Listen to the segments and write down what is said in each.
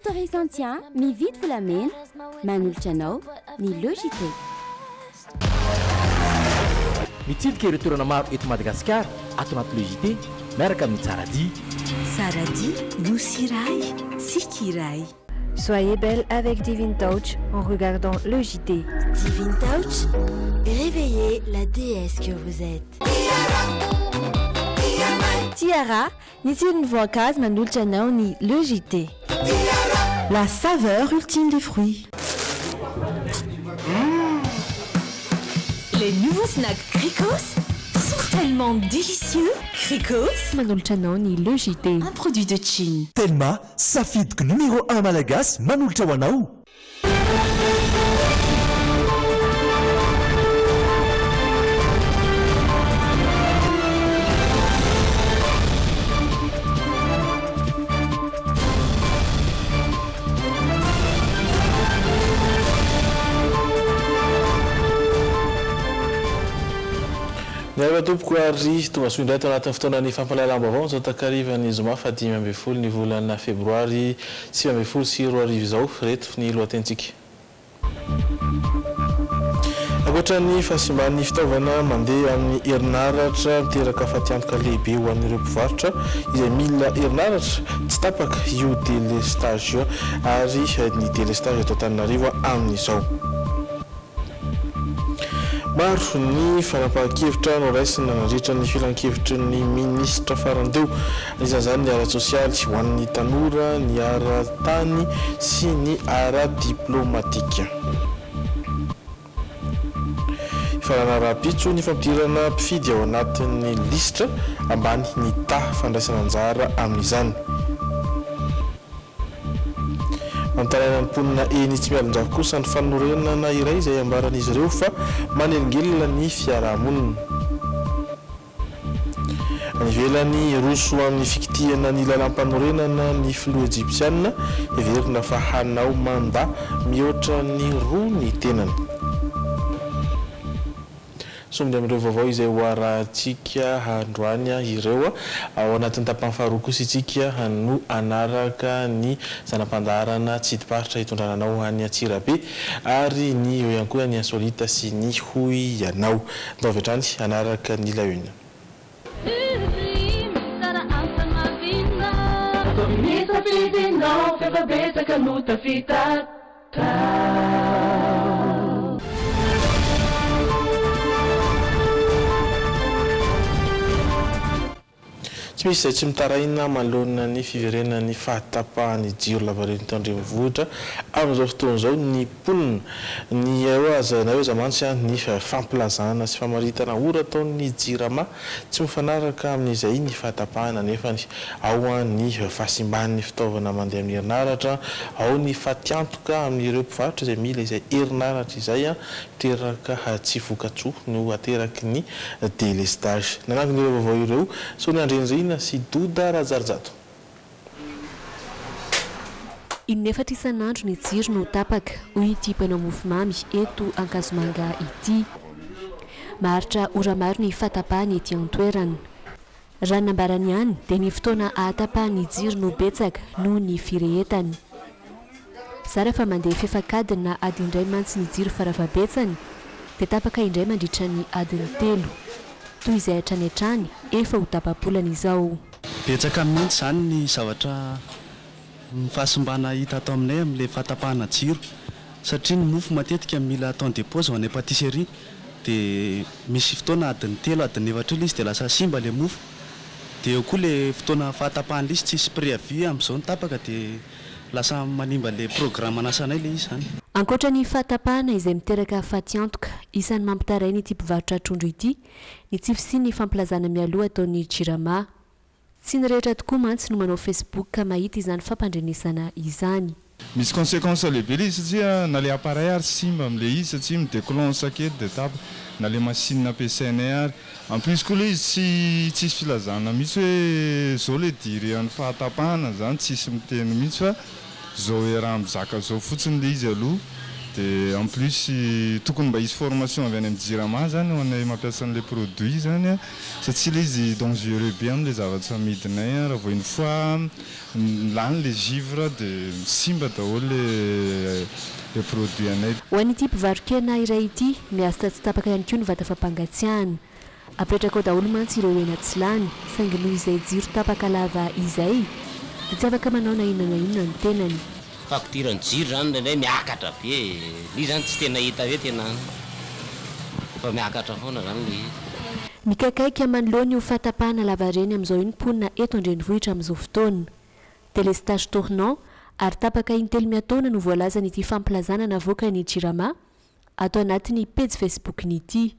Motorisantien mividy volamena manolotra anao ny Logité. Mitsidika ireo toerana maro eto Madagasikara ato anaty Logité miaraka amin'ny Tsaradi. Tsaradi no siray tsikiray. Soyez belle avec Divine Touch en regardant Logité. Divine Touch, réveillez la déesse que vous êtes. Tiara, ny tsirony voankazo manolotra anao ny Logité. La saveur ultime des fruits. Les nouveaux snacks Cricos sont tellement délicieux. Cricos manolotra anao ny Logité. Un produit de Chine. Telma, safidiky numéro 1 malagasy manolotra ho anao. Niaraka tompoko ary tongasoa indray tao anatin'ny fotoanany fampalalam-baovao zao takarivany zoma fa 5 ny volana febroary 5 sy 2 arivo izao reto ny lohatentsika. Ankoatran'ny fahasimban'ny fitaovana mandeha amin'ny herinaratra miteraka fatiantoka lehibe ho an'ireo mpivarotra izay mila herinaratra tsy tapaka io délestage ary ny délestage eto Antananarivo amin'izao. Maro ny fanapahan-kevitra noraisina nandritra ny filan-kevitry ny ministra farandeo isan'izany ny ara sosialy ho an'ny tanora, ny ara tany sy ny ara diplomatika. Farana rapitso ny fampidirana mpifidy ao anatin'ny listra ambany ny fandraisana anjara amin'izany. Antanana ny mponina eny tsy mialonjaka kosa ny fanorenana iray izay ambaran'izy ireo fa manelingelina ny fiarahamonina. Nivelany roso amin'ny fikitihana ny lalam-panorenana ny filoha Egyptianina everina fa hanao manda mihoatra ny 2 ny tenany. Somdy amin'ireo vaovao izay hoarahantsika androany ireo ao anatin'ny tapany faharoa kosa isika no anaraka ny zanam-pandaharana Tsidiparitra hitondrananao any Antsirabe ary ny eo ihany koa ny Ansolita sy ny Hoy ianao. Ndao avy hatrany anaraka ny launa. Tsy misy izay tsy mitaraina manoloana ny fiverenan'ny fahatapahany jiro lavareny tandrenivohitra amin'izao fotoana izao ny mponina ny azanao zamantsy ny fampilazana sy famaritana ora ataon'ny jirama tsy mifanaraka amin'izay ny fahatapahana nefa ao ny fahasimban'ny fitaovana mandeha amin'ny herinaratra ao ny fatiantoka amin'ireo mpivarotra izay mila izay herinaratra izay teraka tsy vokatsoa no ateraky ny délestage. Nanangon'ireo vaovao ireo so ny andrenzina sy Doda Razarzato. Inefatra isan'andro ny jiro no tapaka hoy ity mpanao mofomamy eto Ankazomanga ity. Maharitra ora maro ny fahatapahany ety an-toerana. Raha nambarany ihany dia ny fotoana ahatapahany jiro no betsaka noho ny firehetany. Zara fa mandeha fefakadiny na adiny indray mantsy ny jiro faravabetsany dia tapaka indray mandritra ny adiny 3 toy izay hatrany hatrany efa ho tapapolana izao. Betsaka mihitsy zany ny zavatra fahasimbana hita atao aminay amin'ilay fahatapahana jiro satria ny mofo matetika mila atao dépose ho any patisserie dia misy fotoana adiny 3 adiny 4 izy dia lasa simba ilay mofo dia eo koa ilay fotoana fahatapahana izy tsisy préavis amin'izao ny tapaka dia lasa manimba ilay programme anasanay ilay izy zany. Ankoatra ny fahatapahana izay miteraka fatiantoka isan'ny mampitaray ny ity mpivarotra trondro ity ny tsify ny fampilazana mialoha ataon'ny jirama. Tsy ny rehetra tokoa mantsy no manao Facebook ka mahita izany fampandrenesana izany. Misy conséquences lehibe izy satria na le appareil ary simba amin'ilay izy satria midéclenche sakety d'étape na le machine ampiasainay ary en plus koa le izy tsisy filazana mihitsy hoe zao le diry an'ny fahatapahana zany tsisy miteny mihitsy fa zao raha mizaka zao fotsiny le izy aloha dia en plus tokony mba hisy formation avy any amin'ny jirama zany ho anay mampiasa an'ilay produit zany a satria ilay izy dangereux be amin'ilay zavatra amidinay a raha vao une fois lany le givre dia simba daholo le produit anay. Ho an'ity mpivarokena iray ity miasa tsy tapaka ihany koa ny vata fampangatsiahana. Apetraka ao daholo mantsy ireo ena tsy lany saingy noho izay jiro tapaka lava izay dia tsy afaka manao na inona na inona ny tenany. Faktirany jiro zany ndraindray miakatra be li zany tsy tena hita hoe tena fa miakatra foana zany le izy. Mikakaiky manoloany ho fatapahana lava reny amin'izao iny mponina eto Andrenivohitra amin'izao fotoana. Délestage tournant ary tapaka intelo miataona no voalaza n'ity fampilazana navoaka ny Jirama atao anatin'ny page Facebook n'ity.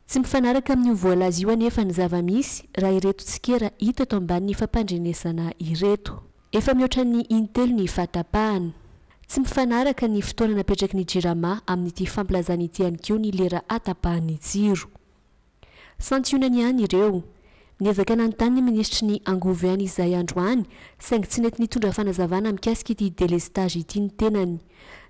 Tsy mifanaraka amin'ny voalaza io anefa ny zava-misy raha ireto tsikera hita eto ambanin'ny fampandrenesana ireto. Efa mihoatra ny intelo ny fatapahana. Tsy mifanaraka ny fotoana napetraky ny Jirama amin'ity fampilazana ity ihany koa ny lera atapahan'ny jiro. Santionany ihany ireo. Niezaka nanontany ny ministry ny angoviany izay androany saingy tsy nety nitondra fanazavana mikasika ity délestage ity ny tenany.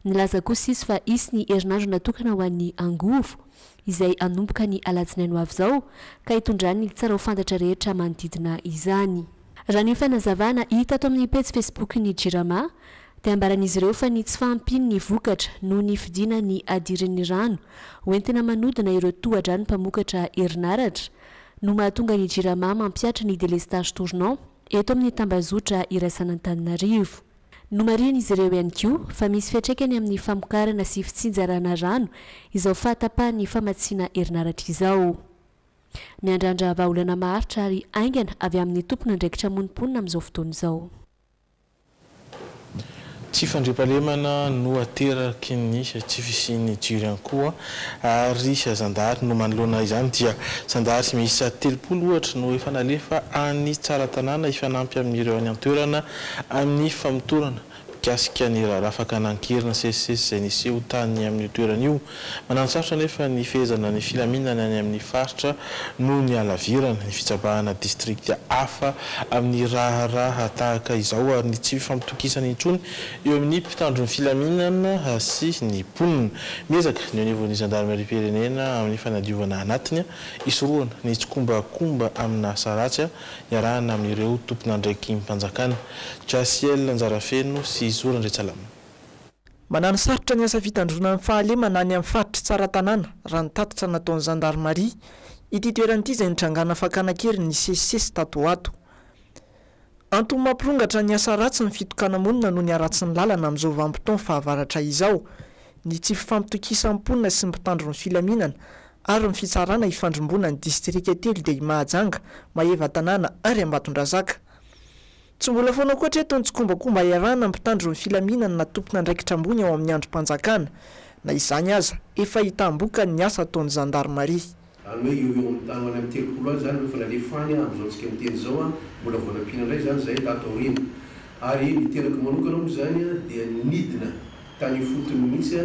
Nilaza kosa sisy fa isy ny herinandro natokana ho an'ny angovo izay anomboka ny alatsinainy ho avy izao ka hitondrany tsara ho fantatra rehetra manodidina izany. Raha ny fanazavana hita ato amin'ny page Facebook ny Jirama dia ambaran'izy ireo fa ny tsy fahampiny ny vokatra noho ny fidina ny adirin'ny rano hoentina manodina ireo tohadrano mpamokatra herinaratra no mahatonga ny Jirama mampiatra ny délestage tournant eto amin'ny tambazotra irasan'Antananarivo. No marina izy ireo ihany koa fa misy fiantraikany amin'ny famokarana sy fitsinjarana rano izao fahatapahan'ny famatsiana herinaratra izao. Miandrandra vahaolana maharitra ary aingana avy amin'ny tompona ndraikitra monimponina amin'izao fotoana izao. Tsy fandriampahalemana no ateraky ny tsy fisian'ny jiro ihany koa ary zandary no manoloana izany dia zandary miisa 30 ohatra no efa nalefa any tsara tanàna ifanampy amin'ireo any an-toerana amin'ny famotorana mikasika ny raharaha afaka nankirina sesisesy izay niseho tany amin'ny toerana io. Manano sarotra nefa ny fehezana ny filaminana any amin'ny faritra no ny alavirana ny fitsabahana district hafa amin'ny raharaha tahaka izao ary ny tsy fifampitokisana intsony eo amin'ny mpitandro ny filaminana sy ny mponina. Miezaka ny anivon'ny zandarmerie-pirenena amin'ny fanadiovana anatiny isoroana ny tsikombakomba amina saratsy iarahana amin'ireo tompona ndraiky mpanjakana. Jasiel Anjarafeno sy Manano sarotra ny asa fitandrona amin'ny fahalemana any amin'ny faritra tsara tanàna raha ny tatitra nataon'ny zandarmaria ity toerana izay nitrangana fakana-kery ny sesisesy tato ato. Antony mampirongatra ny asa ratsy ny fitokana monina no ny aratsy ny lalana amin'izao vanim-potoana fahavaratra izao, ny tsy fifampitokisamponina sy ny mpitandro ny filaminana ary ny fitsarana ifandrombona ny distrika telo dia Mahajanga, Maheva tanàna ary Ambatondrazaka. Tsy mbola foana koatra eto ny tsikombakomba iarahana mpitandro ny filaminana na tompona ndraikitra ambony ao amin'ny androm-panjakana. Na izany aza efa hitamboka ny asa ataon'ny zandarmaria. Any hoe eo amin'ny tany amin'ny telopolo zany efa nalefany amin'izao tsika miteny zao mbola voanampiana indray zany zay tato aoriana. Ary ny tenako manokana moa zany dia nidina tany fotony mihitsy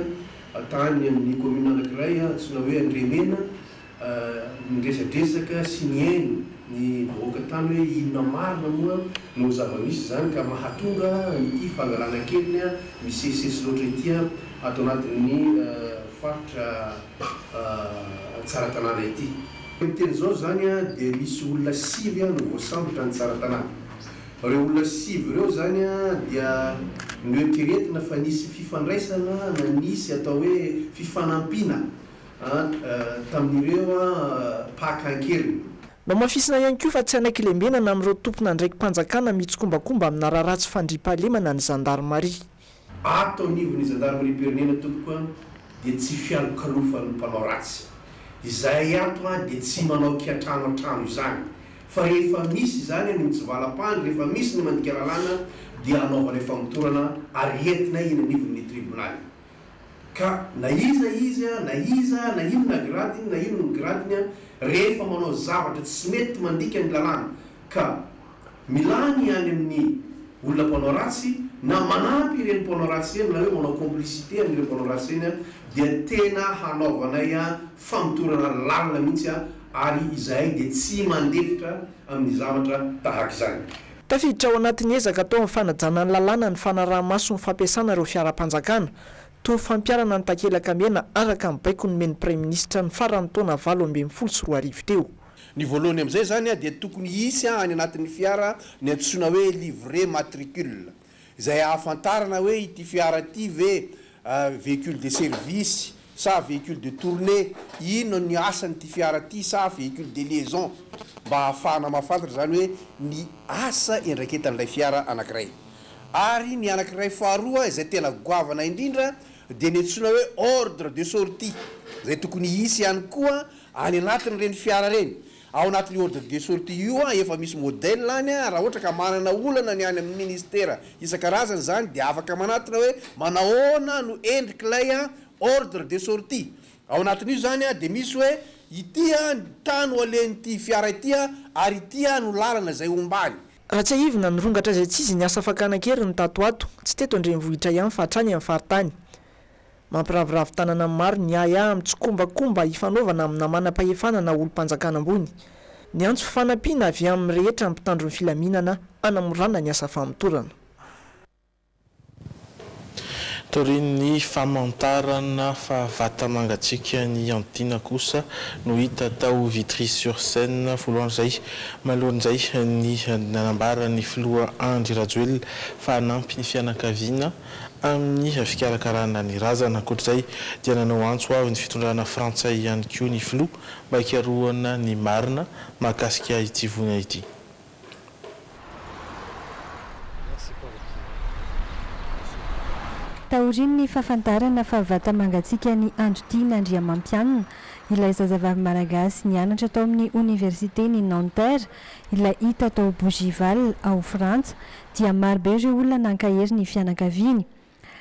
tany amin'ny commune anankiray antsoina hoe Andremena miresadresaka sy ny ainy ny vahoaka tany hoe inona marina moa no zava-misy zany ka mahatonga ity fangalana keliny misesisesy loatra ity ato anatin'ny faritra tsara tanàna ity. Miteny zao zany dia misy olona 5 no voasambotra ny tsara tanàna. Reo olona 5 reo zany dia noeritreretina fa nisy fifandraisana na nisy atao hoe fifanampiana tamin'ireo pakan-keliny. No mafisina ihany koa fa tsy anaiky lembenana amin'ireo tompona ndraiky mpanjakana mitsokombakomba amina raharatsy fandriampahalemana ny zandarmaria. Ato anivon'ny zandarmerie-pirenena tokoa dia tsy fialokalofan'ny mpanao ratsy. Izay ato dia tsy manao kiatrano antrano izany. Fa rehefa misy izany ny mitsivalam-pandry, rehefa misy ny mandika lalàna dia anaovana famotorana ary entina eny anivon'ny tribonaly. Ka na iza na inona gradiny na inona gradiny rehefa manao zavatra tsy mety mandika ny lalàna ka milany any amin'ny olona mpanao ratsy na manampy ireny mpanao ratsy eny na hoe manao complicité amin'ireny mpanao ratsy eny dia tena hanaovanay famotorana lalina mihitsy ary izahay dia tsy mandefitra amin'ny zavatra tahaka izany. Tafiditra ao anatin'ny ezaka atao amin'ny fanajana ny lalàna ny fanaraha-maso ny fampiasana ireo fiara-panjakana to fampiarana ny takelaka mena araka ny baiko nomeny prime ministre ny farany taona 2024 teo. Ny voalohany amin'izay zany dia tokony hisy any anatin'ny fiara ny antsoina hoe livret matricule izay ahafantarana hoe ity fiara ity ve véhicule de service sa véhicule de tournée ino ny asan'ity fiara ity sa véhicule de liaison mba ahafahana mahafantatra zany hoe ny asa endraketan'ilay fiara anankiray. Ary ny anankiray faharoa izay tena goavana indrindra dia ny antsoina hoe ordre de sortie izay tokony hisy ihany koa any anatin'ireny fiara reny. Ao anatin'ny ordre de sortie io efa misy modèle any raha ohatra ka manana olana ny any amin'ny ministère isan-karazany zany dia afaka manatona hoe manahoana no endrik'ilay ordre de sortie. Ao anatin'io zany dia misy hoe ity tano alen'ity fiara ity ary ity no lalana izay ombany. Raha tsy ahivina ny rongatra izay tsy izy ny asa fakana-kery ny tatoato tsy teto andrenivohitra ihany fa hatrany amin'ny faritany. Mampiraviravy tanana maro ny aya mitsokombakomba hifanaovana amina manam-pahefanana olo-mpanjakana ambony. Ny antso fanampiana avy amin'ny rehetra ny mpitandro ny filaminana anamorana ny asa famotorana. Torin'ny famantarana fa vata mangatsiaka ny Antina kosa no hita tao Vitry-sur-Seine voalohan'izay malohan'izay ny nanambarany filoha Andry Rajoelina fa hanampy ny fianakaviana amin'ny fikarakarana ny razana. Ankoatr'izay dia nanao antso avy ny fitondrana frantsay ihany koa ny filoha mba hikarohana ny marina mahakasika ity vona ity. Taorin'ny fahafantarana fa vata mangatsiaka ny Androtiny Andriamampianina ilay zazavavy malagasy nianatra tao amin'ny université ny Nanterre ilay hita tao Bougival ao Frantsa dia marobe ireo olona nankahery ny fianakaviany.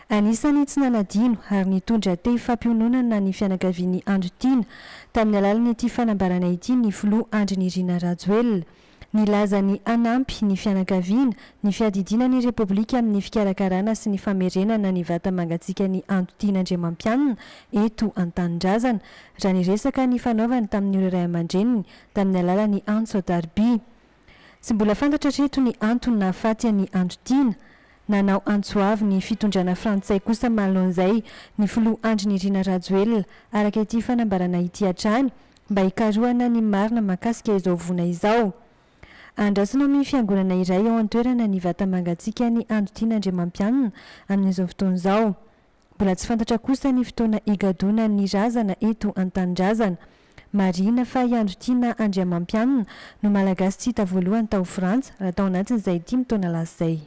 Anisany tsy nanadino ary nitondra tey fampiononana ny fianakaviany Androtiny tamin'ny alalan'ity fanambarana ity ny filoha Andry Nirina Rajoelina. Nilaza ny anampy ny fianakaviana ny fiadidiana ny Repoblika amin'ny fikarakarana sy ny famerenana ny vata mangatsiaka ny Androtiny Andriamampianina eto an-tanindrazana raha niresaka ny fanaovany tamin'ny Ray aman-dreniny tamin'ny alalan'ny Anso Darby. Tsy mbola fantatra treto ny antony nahafaty ny Androtiny. Nanao antso avy ny fitondrana frantsay kosa malohan'izay ny filoha Andry Nirina Rajoelina araka ity fanambarana ity hatrany mba hikarohana ny marina mahakasika izao vona izao. Andrasana amin'ny fiangonana iray ao an-toerana ny vata mangatsiaka ny Androtiny Andriamampianina amin'izao fotoana izao. Mbola tsy fantatra kosa ny fotoana higadona ny razana eto an-tanindrazana. Marina fa i Androtiny Andriamampianina no malagasy tsy hita voalohany tao Frantsa raha tao anatin'izay 10 taona lasy.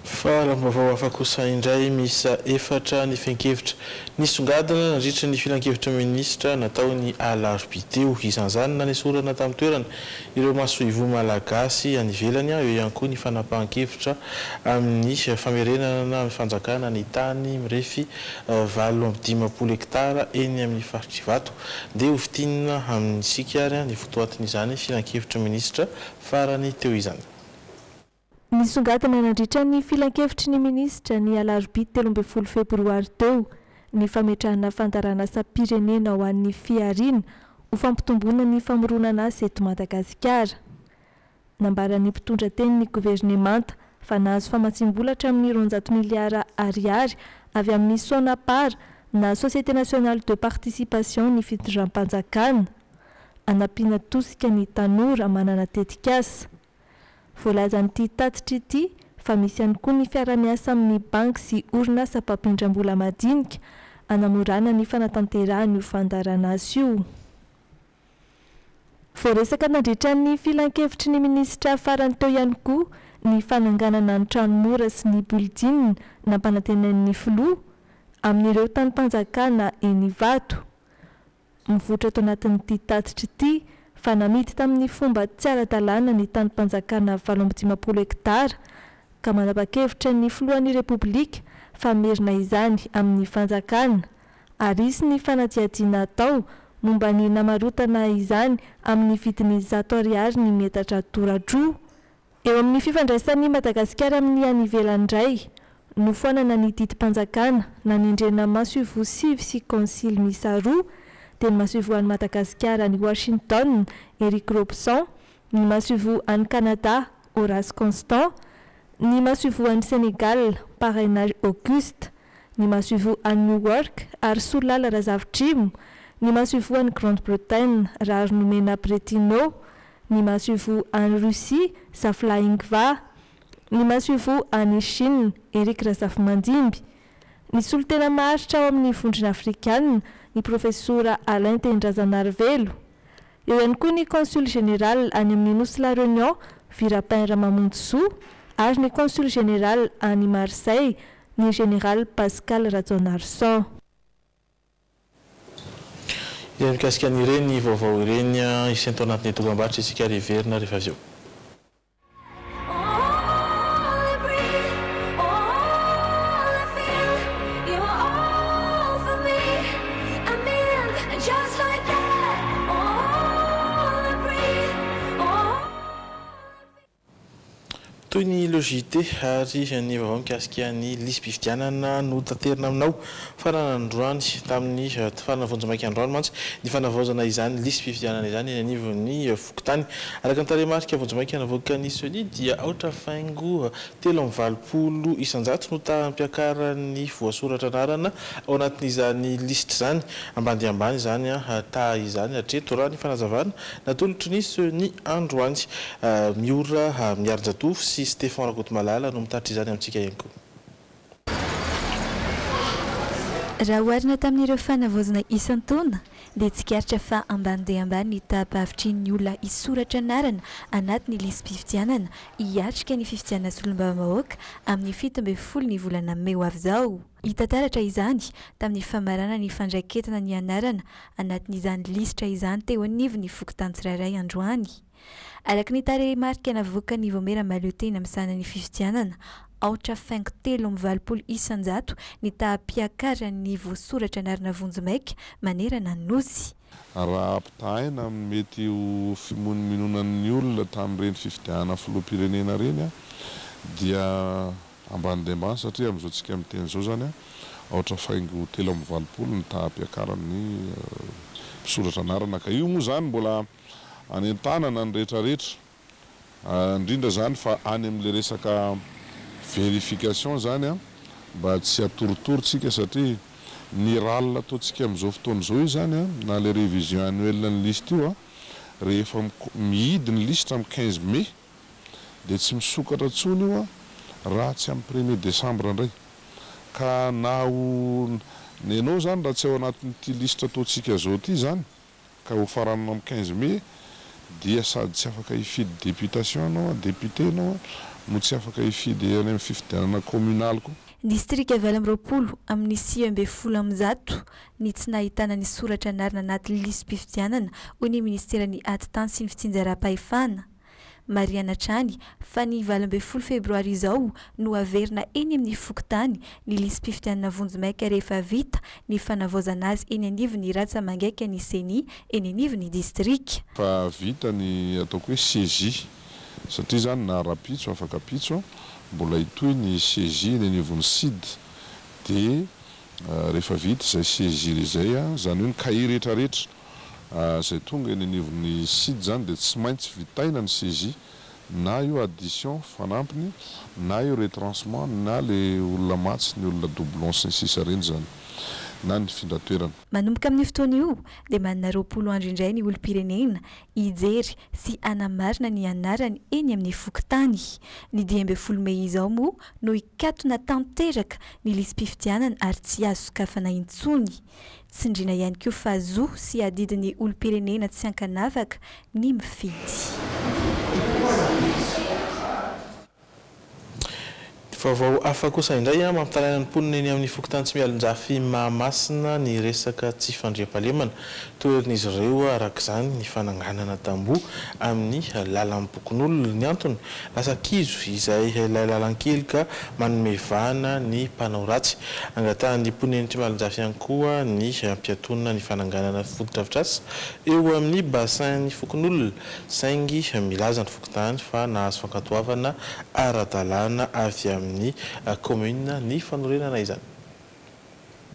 Fa lambaovao hafa kosa indray misa efatra ny fenkevitra nisongadina nandritra ny filan-kevitra ministra natao ny alarobia teo isan'izany nanesorana tamin'ny toerana ireo masoivo malagasy any ivelany eo ihany koa ny fanapahan-kevitra amin'ny famerenana amin'ny fanjakana ny tany mirefy 7.5 hektara eny amin'ny faritry vato dia hovitinina amin'ny sikary ny fotoatin'izany filan-kevitra ministra farany teo izany. Nisongadina nandritra ny filan-kevitry ny ministra ny alarobia 13 febroary teo ny fametrahana fantarana asa-pirenena ho an'ny fiarina ho fampitomboana ny famoronana asa eto Madagasikara. Nambaran'ny mpitondra teny ny governemanta fa nahazo famatsim-bolatra amin'ny 200 miliara ariary avy amin'ny Sonapar na Société Nationale de Participation ny fitondram-panjakana anampiana tosika ny tanora manana tetikasa. Voalazan'ity tatitra ity fa misy ihany koa ny fiara-miasa amin'ny banky sy orinasa mpampindram-bola madinika anamorana ny fanatanterahana io fandarana azy io. Voaresaka nandritra ny filan-kevitry ny ministra farany teo ihany koa ny fananganana ny tranomora sy ny building nampanantenan'ny filoha amin'ireo tany-panjakana eny Ivato. Mivoatra tao anatin'ity tatitra ity fa namidy tamin'ny fomba tsy ara-dalàna ny tany-panjakana 7.5 hektara ka manapa-kevitra ny filohan'ny Repoblika famerina izany amin'ny fanjakana ary isy ny fanadihadiana atao momba ny namarotana izany amin'ny vidiny 100 ariary ny metatra tora-droa. Eo amin'ny fifandraisan'ny Madagasikara amin'ny any ivelany indray no foanana ny didim-panjakana nanindrena masoivo sivy sy konsily misa roa dia ny masoivo an'i Madagasikara ny Washington Eric Robson, ny masoivo an'i Canada Horace Constant, Ny masoivo an'i Sénégal parrainage Auguste, ny masoivo an'i New York ary Solala Razavitrimo, ny masoivo an'i Grande-Bretagne Rary Nomena Pretino, ny masoivo an'i Russie Zafla Ingva, ny masoivo an'i Chine Eric Razafimandimby, ny solotena maharitra ao amin'ny vondrona afrikanina ny professora Alain Tendrazanarivelo, eo ihany koa ny consul général any amin'ny Nosy la Réunion Virapin Ramamontsou ary ny consul général any Marseille ny général Pascal Radjonarson. Izay mikasika an'ireny vaovao ireny isanto anatin'ny dokam-barotra isika reverina rehefa avy eo. Toy ny logité ary ny vaovao mikasika ny lisam-pifidianana no tanterina aminao faranandroany tamin'ny farana vonjimaiky androany mantsy ny fanavaozana izany lisam-pifidianana izany eny anivon'ny fokotany araka ny tarehimarika vonjimaiky navoaka ny sony dia aotra faingo 320 isanjato no tampiakaran'ny voasoratra anarana ao anatin'izany lista zany ambany zany ta izany hatreto raha ny fanazavana natolotry ny sony androany miora miarinjatofo sy Stéphane Rakotomalala no mitatitra izany amintsika ihany koa. Raha oharina tamin'ireo fanavaozana isan-taona dia tsikaritra fa ambany dia ambany ny tapavitrin'ny olona isoratra anarana anatin'ny lisam-pifidianana hiatrika ny fifidianana solombavam-bahoaka amin'ny 17 ny volana May ho avy izao. Hitantaratra izany tamin'ny famarana ny fandraiketana ny anarana anatin'izany lisitra izany teo anivon'ny fokontany tsirairay androany. Araka ny tarehimarika navoaka ny Vomera Maliotena misana ny fifidianana aotra faingo 320 isanjato ny tahampiakaran'ny voasoratra anarana vonjimaika manerana ny nosy. Raha ampitahaina mety ho fimonominonan'ny olona tamin'ireny fifidianana filoham-pirenena reny dia ambany dia ambany satria amin'izao tsika miteny izao zany aotra faingo 320 ny tahampiakaran'ny mpisoratra anarana ka io moa zany mbola any an-tanana ny rehetrarehetra indrindra zany fa any amin'le resaka vérification zany mba tsy atoritorytsika satria ny ralina ataontsika amin'izao fotoana izao io zany na le révision annuelle ny liste io rehefa mihidy ny liste amin'ny 15 mai dia tsy misokatra tsony io raha tsy amin'ny 1er décembre indray ka na ho nenao zany raha tsy ao anatin'ity liste ataontsika zao ty zany ka ho faranana amin'ny 15 mai dia sady tsy afaka hifidy députation anao député anao no tsy afaka hifidy any amin'ny fifidianana communal koa. Distrika 20 amin'ny 9 ny tsy nahitana ny soratra anarana anaty lisam-pifidianana ho ny ministeran'ny atitan sy ny fitsinjaram-pahefana. Mariana Trany fa ny 20 febroary izao no averina eny amin'ny fokontany ny lisam-pifidianana vonjimaika rehefa vita ny fanavaozana azy eny anivon'ny Ratsamangaiky ny Seny eny anivon'ny distrika. Fa vita ny ataoko hoe saisie satria zany na rapitso afaka pitso mbola hitoy ny saisie eny anivon'ny SID dia rehefa vita izay saisie izay zany hoe ny cahier rehetrarehetra zay tonga eny anivon'ny SID zany dia tsy maintsy vitaina ny saisie na io addition fanampiny na io retranchement na le olona matsy ny olona doublon sy ny sisa reny zany na ny findratoerana. Manomboka amin'ny fotoana io dia manana 20 andro indray ny olom-pirenena hijery sy anamarina ny anarany eny amin'ny fokontany. Ny 12 May izao moa no hikatona tanteraka ny lisam-pifidianana ary tsy azo sokafana intsony. Tsindriana ihany koa fa zo sy adidin'ny olom-pirenena tsy ankanavaka ny mifidy. Vaovao hafa kosa indray mampitaraina ny mponina eny amin'ny fokontany tsy mialonjafy Mahamasina ny resaka tsy fandriam-pahalemana toerin'izy ireo araka izany ny fananganana tamboho amin'ny lalan'ny Bokon'olona ny antony lasa kizo izay ilay lalan-kely ka manome vahana ny mpanao ratsy. Angatahan'ny mponina eny tsy mialonjafy ihany koa ny ampiatonana ny fananganana foto-drafitrasa eo amin'ny bassin ny Fokon'olona saingy milaza ny fokontany fa nahazo fankatoavana ara-dalàna avy amin'ny ny commune ny fanorenana izany.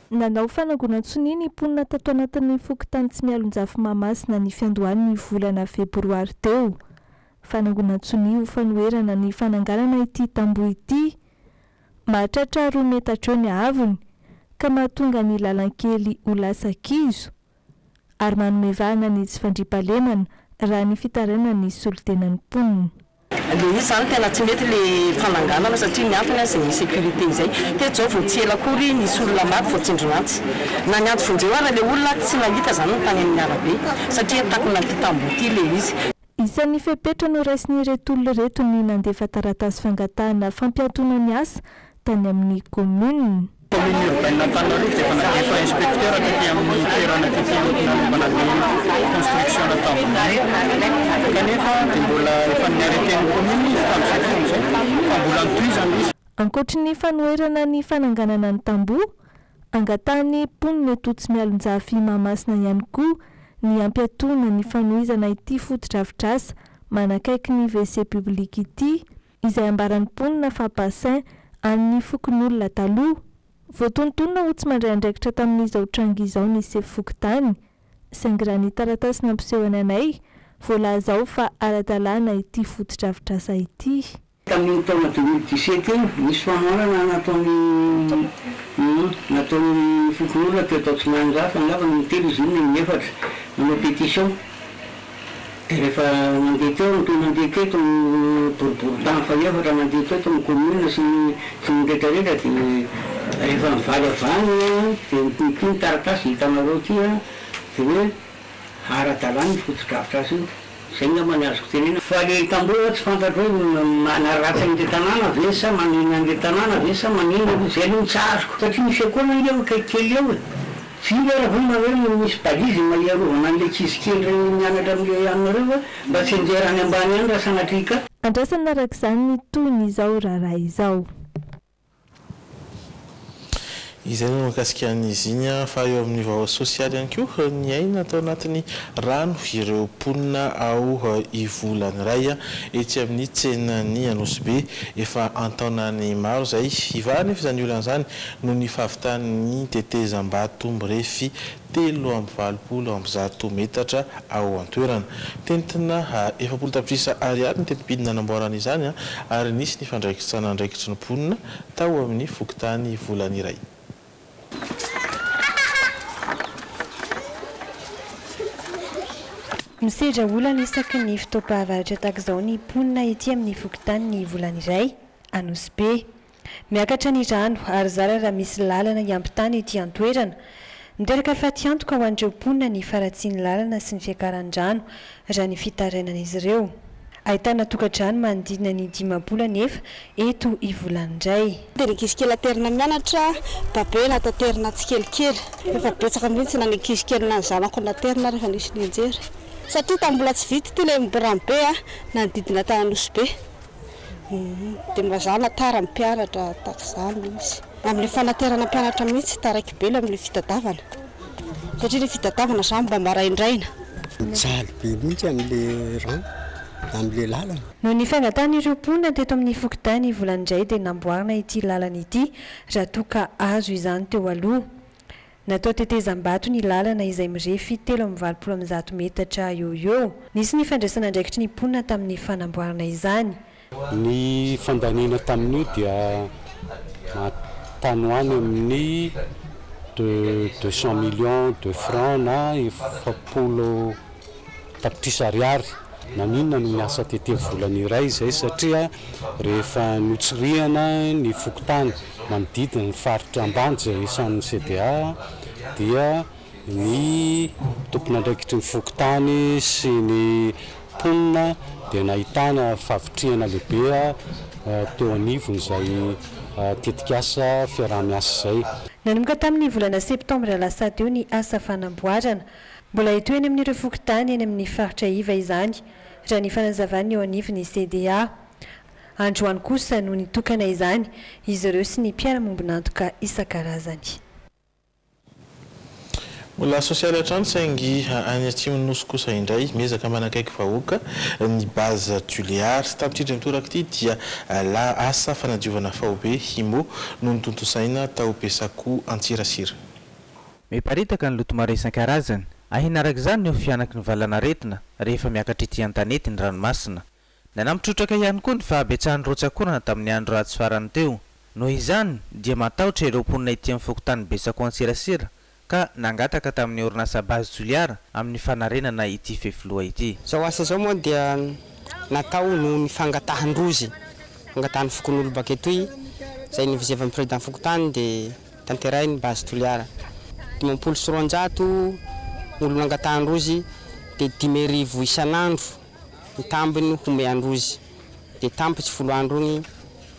Nanao fanangonantsony ny mponina tato anatin'ny fokontany tsy mialonjafy Mahamasina ny fiandohan'ny volana febroary teo. fanangonantsonio fanoerana ny fananganana ity tamboho ity. Mahatratra 2 metatra eo ny avony ka mahatonga ny lalankely ho lasa kizo ary manomevahana ny tsy fandriampahalemana raha ny fitaraina ny solotenan'ny mponina. Le izy zany tena tsy mety le fananganana satria miantona izay sécurité izay teto zao vao tsy ela kory nisy olona maro vao tsindrinantsy na nianto vonjeo ara le olona tsy nahita zany ny tany amin'ny arabe satria takona ty tamboho ity le izy. Isan'ny fepetra no raisiny ireto olona reto ny nandefa taratasy fangatahana fampiantona ny asa tany amin'ny commune. Commune urbaine Antananarivo dia nandefa inspecteur aty amin'ny toerana aty nanaovana construction tamboho. Kanefa dia mbola efa niareten'ny commune izy tamin'izay fotoana izay fa mbola nitohizana izy. Ankoatra ny fanoerana ny fananganana ny tamboho, angatahany mponina eto tsy mialonjafy Mahamasina ihany koa ny ampiantona ny fanohizana ity fotodrafitrasa manakaiky ny WC public ity izay ambaran'ny mponina fa bassin amin'ny fokon'olona taloha. Voatontonona ho tsy mandray andraikitra tamin'izao trango izao ny sefokotany saingy raha ny taratasy nampisehony anay voalazao fa ara-dalàna ity fotodrafitrasa ity. Tamin'ny taona 2017 nisy fanoharana nataony fokon'olona teo atao tsy manjafa angamba ny telo izy iny ny efatra nanao pétition. Rehefa nandeha teo nandeha teto boriboritany fa efatra nandeha teto amin'ny commune sy ny rehetrarehetra dia rehefa mivaly avany dia ny taratasy hitanareo ty dia hoe ara-dalàna ny fotodrafitrasa io. Zay ngamba ny azoko tenena. Fa le tamboho tsy fantatro hoe manaratsy an'le tanàna ve sa manina an'le tanàna ve sa manina zay aloha tsy azoko satria misy akoana io kaikikely eo e. Firy ara hoe hoe misy balizy maiarovana an'le ankizy kely reny mianatra amin'le aminareo mba tsy anjerany ambany any raha sanatrika. Andrasana araka izany ny tohiny izao raharaha izao. Izay no mikasika an'izy iny fa eo amin'ny vaovao sosialy ihany koa ny aina atao anatin'ny rano ireo mponina ao ivolany iray etsy amin'ny tsenany Anosy efa antaonany maro izay ivahany efa izany olana izany no ny fahavitany tetezam-bato mirefy 320 metatra ao an-toerana. Tentina 7 tapitrisa ariary ny tetipidina nanamboarana izany ary nisy ny fandraikitsana andraikitry ny mponina tao amin'ny fokotany volany iray. Misedra olana isaky ny fitaopahavaratra tahaka izao ny mponina ety amin'ny fokotany ny volany iray Anosy Be. Miakatra ny rano ary zara raha misy lalana hiampitany ety an-toerana. Miteraka fatiantoka ho an'ireo mponina ny faratsiany lalana sy ny fiakaran-drano raha ny fitarainan'izy ireo. Ahitana tokantrano manodidina ny 10 nefa eto ivolany indray. Dia ny ankizy kely aterina mianatra babe nataterina tsikelikely efa betsaka mihitsy na ny ankizy kely na ny zanako naterina rehefa nisy ny anjery satria tambola tsy vity ty le miborany be nanodidina tany Anosy Be. Dia mazana tara mpianatra tahaka izany izy amin'le fanaterana mpianatra mihitsy taraiky be amin'le fitadiavana satria le fitadiavana zany mba maraindraina. Jaly be mihitsy amin'le rano amin'le lalana. No ny fangatan'ireo mponina teto amin'ny fokotany volany indray dia namboarina ity lalana ity raha toa ka azo izany teo aloha. Natao tetezam-bato ny lalana izay mirefy 320 metatra eo. Nisy ny fandraisana andraikitry ny mponina tamin'ny fanamboarana izany. Ny fandaniana tamin'io dia tanoany amin'ny 200 millions de francs na 70 tapitrisa ariary. Naninona no miasa tete volany iray izay satria rehefa notsirihana ny fokotany manodidina ny faritra ambany izay isan'ny CDA dia ny tompon'andraikitry ny fokotany sy ny mponina dia nahitana favitriana lehibe teo anivony izay tetikasa fiaraha-miasa izay. Nanomboka tamin'ny volana septambra lasa teo ny asa fanamboarana. Mbola hita eny amin'ireo fokotany eny amin'ny faritra iva izany raha ny fanazavany eo anivony CDA. Androany kosa no nitokana izany izy ireo sy ny mpiara-mombonantoka isan-karazany. Mbola sosialy hatrany saingy any atsimon'ny nosy kosa indray miezaka manakaiky vahoaka ny base Juliard tamin'ity mitoraka ity dia asa fanadiovana fahobe himo no nitontosaina tao Besako Antsirasira. Miparitaka ny loto maro isan-karazany. Ahinaraka izany no fianaky ny valanaretina rehefa miakatra ety an-tanety ny ranomasina. Nanamtrotraka ihany koa ny fahabetsahany rotsakorana tamin'ny andro ratsy farany teo. Noho izany dia matahotra ireo mponina ity amin'ny fokontany Betsako Antsirasira ka nangataka tamin'ny orinasa Base Toliara amin'ny fanarenana ity fefiloha ity. Zao asa zao moa dia natao noho ny fangatahan-drozy, fangatahan'ny fokon'olo baketoy, zay nivizevan'ny président fokontany dia tanterahiny Base Toliara. 500 olo nangatahan-drozy dia 10,000 isan'andro ny tambiny home androzy dia tampitsy 10 andro igny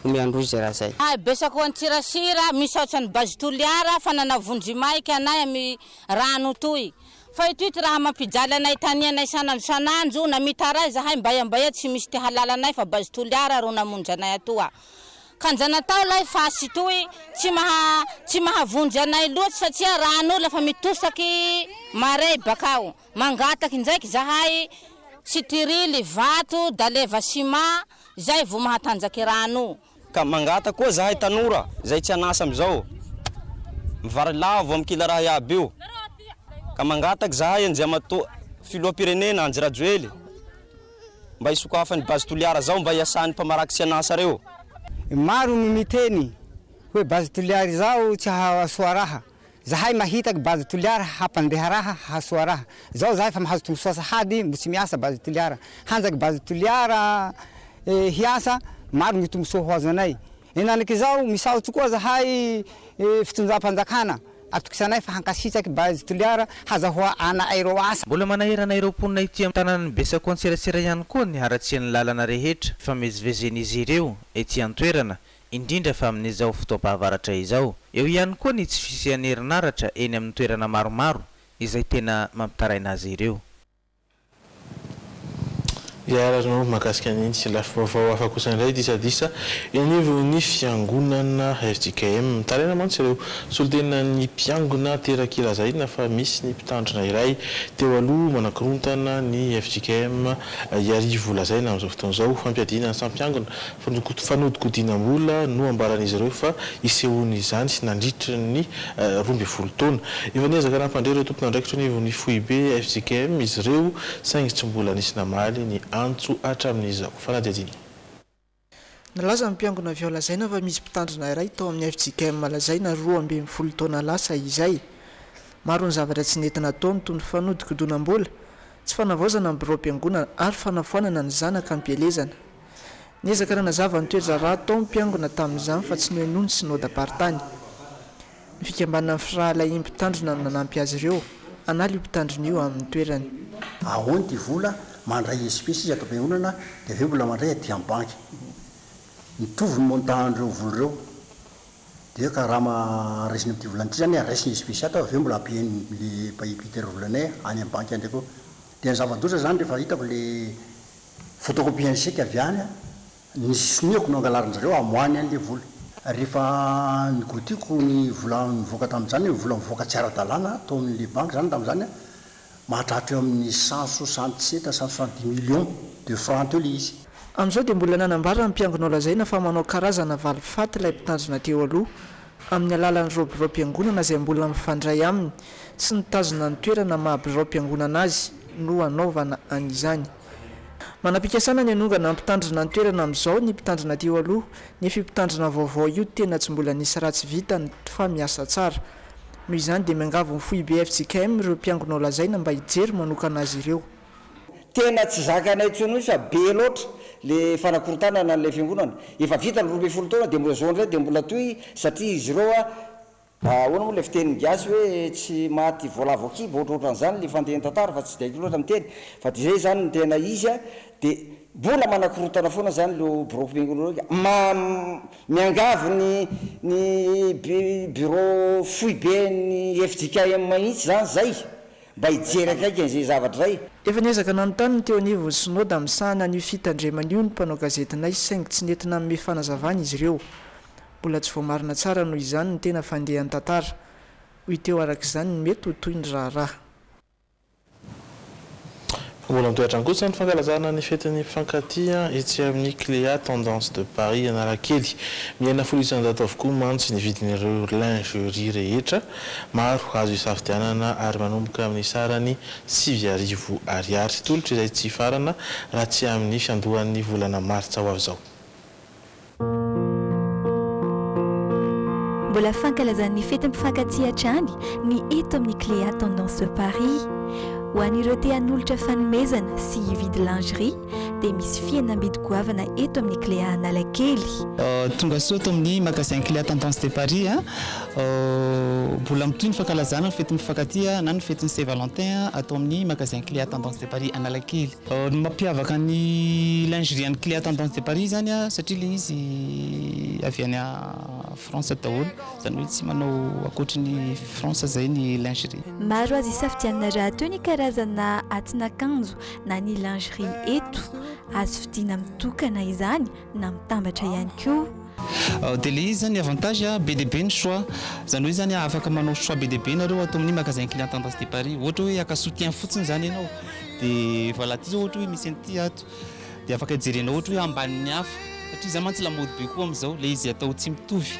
home androzy raha zay. Betsako Antsirasira misaotra ny Base Toliara fa nanavondry maika anay amin'ny rano toy. Fa ito raha mampijaly anay tany anay sanandro na mitaray zahay mbayambaya tsy misy te halala anay fa Base Toliara ro namonjy anay atoa. Kanjana tao lay fasy toy tsy mahavondry anay loatsy satria rano lafa mitosaky mare bakao. Mangataky ndraiky zahay sitirily vato daleva sima zay vo mahatanjaky rano. Ka mangata koa zahay tanora zay tsy anasa amizao. Mivary lavo amin'ny kila raha iaby io. Ka mangataky zahay Anjiamato filoham-pirenena Anjirajoely mba isokafany Base Toliara zao mba iasany mpamaraky sy anasa reo. Maro miteny hoe Base Toliara zao tsy hahasoa raha. Zahay mahitaky Base Toliara hampandeha raha hahasoa raha. Zao zahay fa mahazo tombosoa sahady mbo tsy miasa Base Toliara. Hanjaky Base Toliara hiasa maro ny tombosoa ho azo anay. Enanaky zao misaotsy koa zahay fitondram-panjakana atokisanay fa hankasitraky Base Toliara hazahoa anay reo asa. Mbola manahirana ireo mponina ity amin'ny tanàn'ny Betsako Antsirasira ihany koa ny haratsian'ny lalana rehetra famezivezen'izy ireo ety an-toerana indrindra fa amin'izao fotoam-pahavaratra izao. Eo ihany koa ny tsy fisian'ny herinaratra eny amin'ny toerana maromaro izay tena mampitaraina azy ireo. Iarano mahakasika ny tsy lafim-baovao hafa kosa indray disadisa inivo ny fiangonana FJKM mitaraina mantsy ireo solitena ny mpiangona terakilazahina fa misy ny mpitandrina iray teo aloha manakorontana ny FJKM iarivo lazaina amin'izao fotoan'izao fampiadina ny sampiangona fanodikodiana-mbola no ambaran'izy ireo fa isehoany izany sy nandritra ny 12 taona. Efa niezaka raha mpandre ireo tompona andraikitra nivo ny foibe FJKM izy ireo saingy tsy mbola nisy namaly ny antso hatramin'izao fanadihadiana. Nalaza ny mpiangona avy ao lazaina fa misy mpitandrina iray tao amin'ny FJKM lazaina 12 taona lasa izay. Maro ny zavatra tsy nentina ataony toy ny fanodikodonam-bola, tsy fanavaozana amin'ny birao mpiangonana ary fanafoanana ny zanaka ampelezana. Niezaka raha nazava ny toetra raha tao mpiangona tamin'izany fa tsy nohenoany sy nodapartany. Ny fikambanana ny firahalahy mpitandrina nanampy azy ireo analy io mpitandrina io amin'ny toerany. Ahoany ty vola mandray espèce izy ato am-piangonana dia aveo mbola mandray aty amin'ny banky. Mitovy ny montant-ndreo vola reo dia ka raha maharesiny amin'ity volana ity zany aresiny espèce ato aveo mbola ampiany le paipiter volanay any amin'ny banky any ko. Dia ny zava-dosa zany rehefa hitako le photocopie-ny chèque avy any ny siniako no angalarin'zareo amoany any le vola. Rehefa nigotiko ny vola nivoaka tamin'izany ny vola mivoaka tsy ara-dalàna tao amin'le banky zany tamin'izany mahatratra eo amin'ny 167-170 millions de francs teo le izy. Amin'izao dia mbola nanambara ny mpiangona lazaina fa manao karazana valifaty ilay mpitandrina teo aloha amin'ny alalan'ireo birao mpiangonana izay mbola mifandray aminy sy nitazona ny toerana maha-birao mpiangonana azy no anaovana an'izany. Manam-pikasana ny anongana mpitandrina ny toerana amin'izao ny mpitandrina teo aloha nefa mpitandrina vaovao io tena tsy mbola nisy ratsy vita fa miasa tsara. Noho izany dia miangavo ny foibe FJKM ireo mpiangona lazaina mba hijery manokana azy ireo. Tena tsy zakanay intsony fa be loatra le fanakorotanana n'ilay fiangonana. Efa vita ny 12 taona dia mbola zao ndray dia mbola toy satria izy ireo ahoana moa le fitenin'ny gasy hoe tsy maty voalavo kibo ohatrohatran'izany le fandehany tantara fa tsy dia haiko loatra miteny fa dia zay zany ny tena izy dia mbola manakorotana foana zany le bureau mpiangonana miangavo ny bureau foibe ny FJKM mahitsy zany zay mba hijery akaiky an'izay zavatra zay. Efa niezaka nanontany teo anivony synody amin'ny sahana an'io fitandremana io ny mpanao gazetinay saingy tsy nentina amin'ny fanazavana izy ireo. Mbola tsy voamarina tsara noho izany ny tena fandehan'ny tantara. Hoy teo arak'izany ny mety ho toy ny raharaha. mbola mitoetra ankosa ny fankalazana ny fetin'ny mpifankatia etsy amin'ny Cléa Tendance de Paris Analakely. Miaina folo isan-jato avokoa mantsy ny vidin'ireo lingerie rehetra, maro azo isafidianana ary manomboka amin'ny sarany 8,000 ariary. Tolotra izay tsy farana raha tsy amin'ny fiandohan'ny volana martsa ho avy izao. Mbola fankalazan'ny fety mpifankatia hatrany ny eto amin'ny Cléa Tendance de Paris. Ho an'ireo te hanolotra fanomezana sy hividy lingerie dia misy fihenam-bidy goavana eto amin'ny Cléa Analakely. Tonga soa eto amin'ny magasin Cléa Tendance de Paris mbola mitohy ny fankalazana ny fety mifankatia na ny fety ny Saint-Valentin atao amin'ny magasin Cléa Tendance de Paris Analakely. Ny mampiavaka ny lingerie an'ny Cléa Tendance de Paris zany satria ilay izy avy any France daholo, zany hoe tsy manao akoatrin'ny France zay ny lingerie. Maro azy isafidianana rahateo ny karazana atin'akanjo na ny lingerie eto, azo fidiana mitokana izany na mitambatra ihany koa. Dia ilay izy zany avantage be dia be ny choix, zany hoe zany afaka manao choix be dia be nareo atao amin'ny magasin Cléa Tendance de Paris. Ohatra hoe aka soutien fotsiny zany ianao dia voilà ty zao ohatra hoe misy an'ity ato dia afaka jerenao ohatra hoe ambanin'ny hafa, satria zany mantsy lamody be koa amin'izao ilay izy atao tsy mitovy,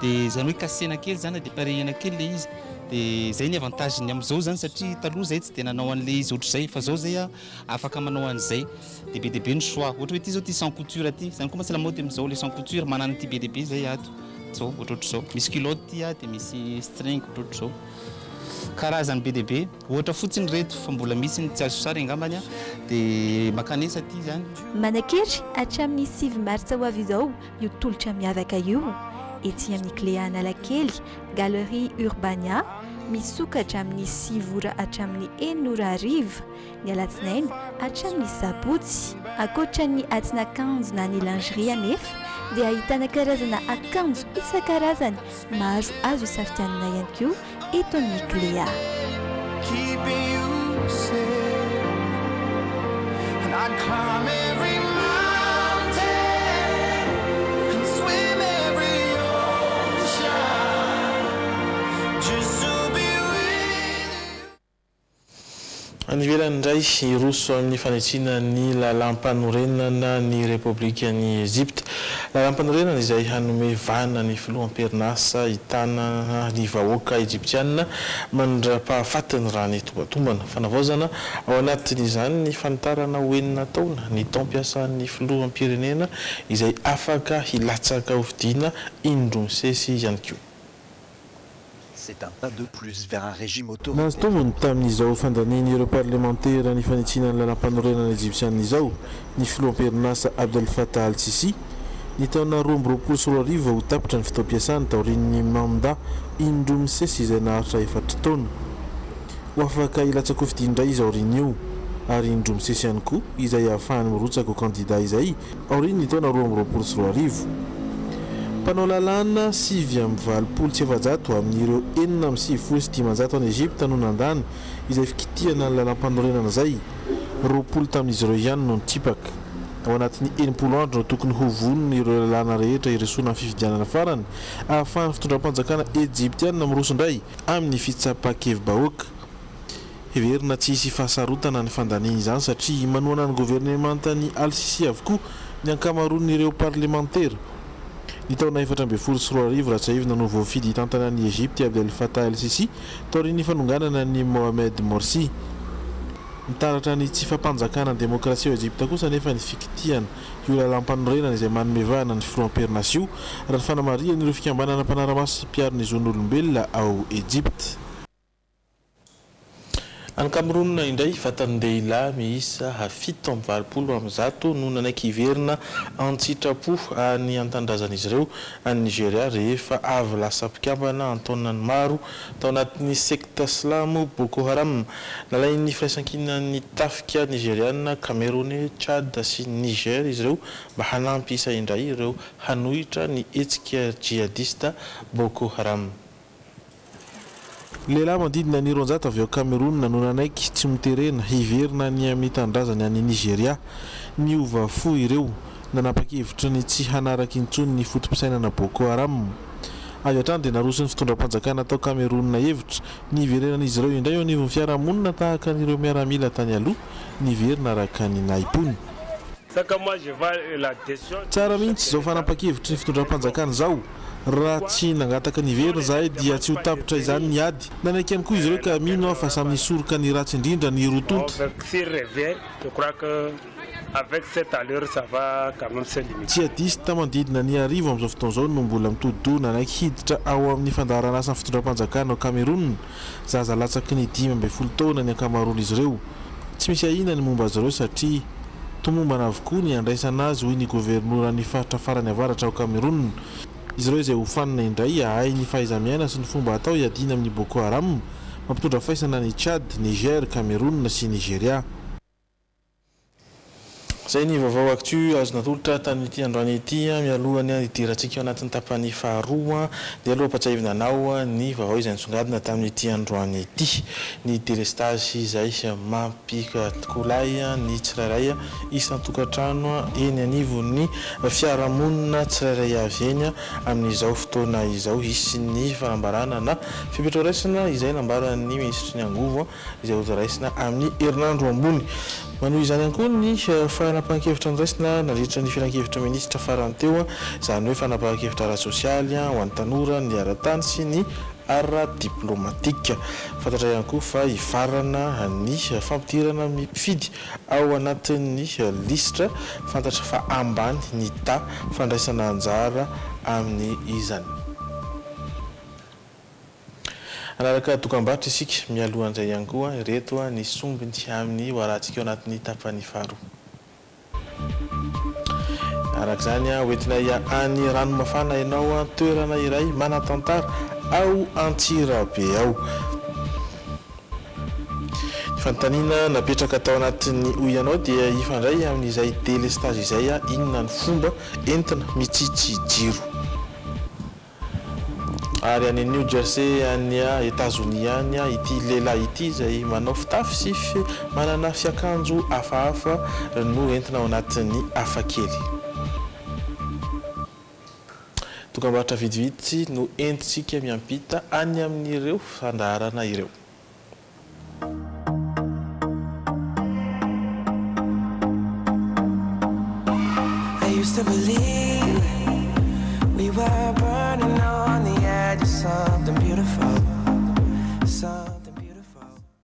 dia zany hoe kasena kely zany dia parehana kely ilay izy. Dia zay ny avantageny amin'izao zany satria taloha zay tsy dia nanao an'ilay izy ohatr'izay, fa zao zay afaka manao an'izay dia be dia be ny choix. Ohatra hoe ty zao ty sans couture ty, zany koa mantsy lamody amin'izao le sans couture manana ty be dia be zay ato zao ohatrohatr'izao, misy kilote ty dia misy string ohatrohatr'izao, karazany be dia be. Ohatra fotsiny reto fa mbola misy ny tsy azo sary angambany dia makanesa ty zany. Manakely hatramin'ny 7 martsa ho avy izao io tolotra miavaka io ety amin'ny Cléa Analakely Galerie Urbania, misokatra amin'ny 9 ora hatramin'ny 1 ora hariva ny alatsinainy hatramin'ny sabotsy. Ankoatra ny atin'akanjo na ny lingerie anefa dia ahitana karazana akanjo isan-karazany maro azo isafidianana ihany koa eto amin'ny Cléa. Anivelany indray iroso amin'ny fanitsina ny lalam-panorenana ny Repoblika ny Egypte. Lalam-panorenana izay hanome vana ny filoham-perinasa hitana ny vahoaka Egyptiana mandra-pahafatiny raha ny tombatombana fanavaozana ao anatin'izany ny fanitarana hoenina taona ny taom-piasan'ny filoham-pirenena izay afaka hilatsaka hovidiana indro-misesy ihany koa. C'est un pas de plus vers un régime autoritaire. Nahazotombony tamin'izao fandanian'ireo parlementaire ny fanitsinan'ny lalam-panorenana Egyptiana izao ny filoham-perinasa Abdel Fattah al-Sisi ny taona 2024 ho tapitra ny fitaom-piasany taorian'ny mandat indro-misesy izay naharitra 4 taona. Ho afaka ilatsaka hovidiana indray izy aorian'io ary indro-misesy ihany koa izay ahafahany mirotsaka ho candidat izay aorian'ny taona 2024. Mpanao lalàna 7,700 amin'ireo 4,900 any Egypte no nandany izay fikitiana ny lalam-panorenana izay, 20 tamin'izy ireo ihany no nitsipaka. Ao anatin'ny 90 andro no tokony ho vonona ireo lalàna rehetra iresona amin'ny fifidianana farany ahafahany fitondram-panjakana Egyptiana mirosondray amin'ny fitsapakevy-bahoaka. Heverina tsy hisy fahasarotana ny fandaniana izany satria manoana ny gouvernementany Al-Sisi avokoa ny ankamaroan'ireo parlementaire. Ny taona 2024 raha tsy ahivina no voafidy hitantana ny Egypte Abdel Fattah al-Sisi taorian'ny fanonganana ny Mohamed Morsi. Nitaratra ny tsy fampanjakana ny demokrasia ao Egypte kosa nefa ny fikitiana io lalam-panorenana izay manome vahana ny filoham-perinasa io raha ny fanamarian'ireo fikambanana mpanaramasy piariny zon'olombelona ao Egypte. Any Cameroun indray vatandehilahy miisa 720 no nanaiky hiverina an-tsitrapo any an-tanindrazan'izy ireo any Nigeria rehefa avy lasa mpikambana antaonany maro tao anatin'ny sekta silamo Boko Haram. Nalain'ny firaisan-kinan'ny tafika nigeriana, Cameroun, Tchad sy Niger izy ireo mba hanampy isa indray ireo hanohitra ny hetsika jihadista Boko Haram. Lehilahy mandidina ny 200 avy ao Cameroun no nanaiky tsy miterena hiverina ny amin'ny tandrazany any Nigeria. Ny ovafo ireo nanapa-kevitra ny tsy hanaraka intsony ny fotom-pisainana Boko Haram. azo hatrany dia narosony fitondram-panjakana atao Cameroun hevitra niverenan'izy ireo indray eo anivon'ny fiarahamonina tahaka n'ireo miaramila tany aloha niverina araka ny naipony. Tsara mihitsy izao fanapa-kevitry ny fitondram-panjakana zao. Raha tsy nangataka niverina zahay dia tsy ho tapitra izany ny ady. Nanaiky ihany koa izy ireo ka mino aho fa samy nisoroka ny ratsy indrindra ny rotonto. Tsy adisy tamanodidina ny arivo amin'izao fotoana izao no mbola mitodi-doha nanaiky hiditra ao amin'ny fandaharana asa fitondram-panjakana ao Cameroun. Zaza latsaky ny 12 taona ny ankamaroan'izy ireo. Tsy misy ahina ny momba azy ireo satria tomombana avokoa ny andraisana azy hoy ny gouvernoura ny faritra farany avaratra ao Cameroun. Izy ireo izay hofanina indray ahay ny fahaiza-miaina sy ny fomba atao hiadiana amin'ny Boko Haram mampitondra faisana ny Tchad, Niger, Cameroun sy Nigeria. Zay ny vaovao actu azo natolotra tamin'ity androany ity mialohany hidirantsika ao anatin'ny tapany faharoa dia aloha ampatsahivina anao ny vaovao izay nisongadina tamin'ity androany ity ny délestage izay mampikatkolay ny tsirairay isan-tokantrano eny anivon'ny fiarahamonina tsirairay avy eny amin'izao fotoana izao isy ny fanambarana na fipetrairaisana izay nambaran'ny ministry ny angovo izay hozaraisina amin'ny herinandro ambony. Manohy izany ihany koa ny fanapahan-kevitra niraisina nandritra ny filan-kevitra ministra farany teo izany hoe fanapahan-kevitra ara-sosialy ho an'ny tanora ny ara-tany sy ny ara-diplomatika. Fantatra ihany koa fa hifarana ny fampidirana mifidy ao anatin'ny listra fantatra fa ambany ny ta fandraisana anjara amin'ny izany. Anaraka dokam-barotra isika mialohan'izay ihany koa reto ny sombiny amin'ny hoarantsika ao anatin'ny tapany faharoa. Araka izany hoentinay any ranomafana ianao toerana iray manatantara ao Antsirabe ao. Ny fanontaniana napetraka tao anatin'ny hoy ianao dia ifandray amin'izay délestage izay inona ny fomba entina mitsitsy jiro. Ary any New Jersey any États-Unis any ity lehilahy ity izay manao fitafy sy manana fiakanjo hafahafa no entina ao anatin'ny hafakely. Dokam-barotra vidividy no entintsika miampita any amin'ireo fandaharana ireo. I used to believe we were burning on the edge of something beautiful.